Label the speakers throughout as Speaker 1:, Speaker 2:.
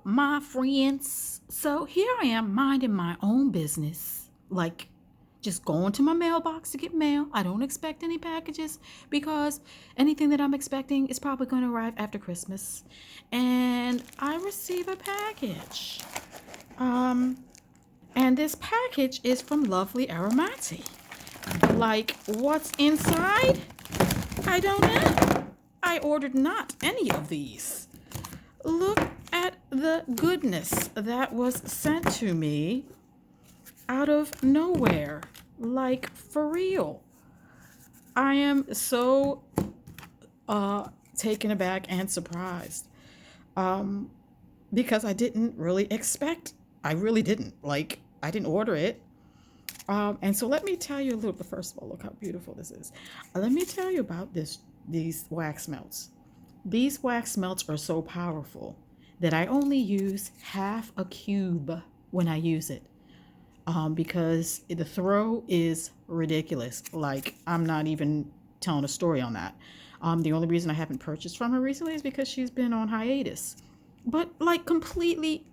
Speaker 1: my friends, so here I am minding my own business. Like, just going to my mailbox to get mail. I don't expect any packages because anything that I'm expecting is probably going to arrive after Christmas. And I receive a package. Um, and this package is from Lovely Aromati. Like, what's inside? I don't know. I ordered not any of these. Look at the goodness that was sent to me out of nowhere. Like, for real. I am so taken aback and surprised. Um, because I didn't really expect. I really didn't. Like, I didn't order it. And so let me tell you a little bit. First of all, look how beautiful this is. Let me tell you about these wax melts. These wax melts are so powerful that I only use half a cube when I use it. Because the throw is ridiculous. Like, I'm not even telling a story on that. The only reason I haven't purchased from her recently is because she's been on hiatus. But like, completely,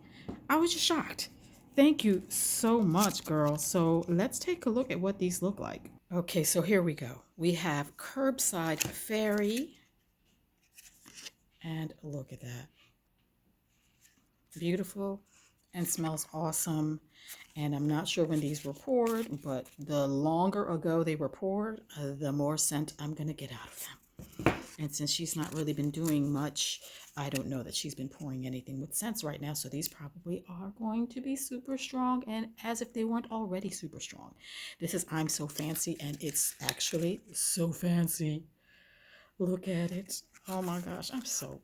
Speaker 1: I was just shocked. Thank you so much, girl. So let's take a look at what these look like. Okay, so here we go. We have Curbside Fairy. And look at that. Beautiful and smells awesome. And I'm not sure when these were poured, but the longer ago they were poured, the more scent I'm going to get out of them. And since she's not really been doing much, I don't know that she's been pouring anything with scents right now. So these probably are going to be super strong, and as if they weren't already super strong. This is I'm So Fancy, and it's actually so fancy. Look at it. Oh my gosh, I'm so...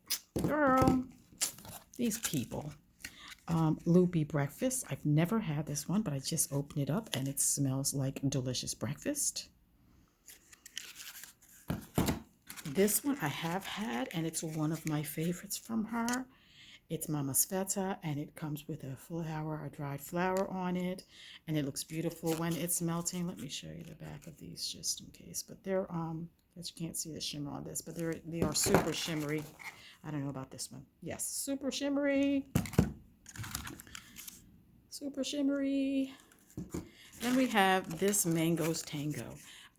Speaker 1: Girl, these people. Loopy Breakfast. I've never had this one, but I just opened it up and it smells like delicious breakfast. This one I have had, and it's one of my favorites from her. It's Mama Sveta, and it comes with a dried flower on it, and it looks beautiful when it's melting. Let me show you the back of these just in case. But they're as you can't see the shimmer on this, but they are super shimmery. I don't know about this one. Yes, super shimmery. Super shimmery. Then we have this Mango's Tango.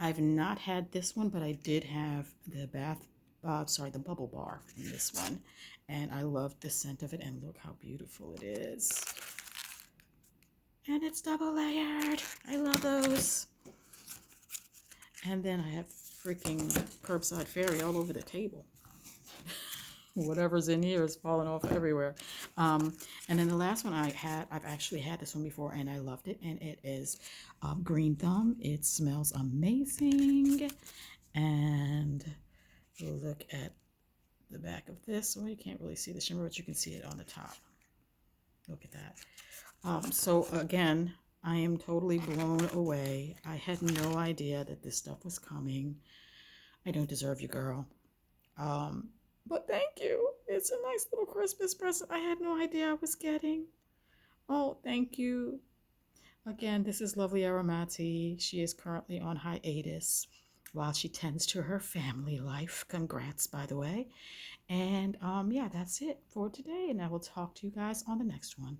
Speaker 1: I've not had this one, but I did have the the bubble bar in this one. And I love the scent of it, and look how beautiful it is. And it's double layered. I love those. And then I have freaking Curbside Fairy all over the table. Whatever's in here is falling off everywhere. And then the last one I've actually had this one before and I loved it. And it is Green Thumb. It smells amazing. And look at the back of this. Well, you can't really see the shimmer, but you can see it on the top. Look at that. So again, I am totally blown away. I had no idea that this stuff was coming. I don't deserve you, girl. But thank you. It's a nice little Christmas present I had no idea I was getting. Oh, thank you. Again, this is Lovely Aromati. She is currently on hiatus while she tends to her family life. Congrats, by the way. And yeah, that's it for today. And I will talk to you guys on the next one.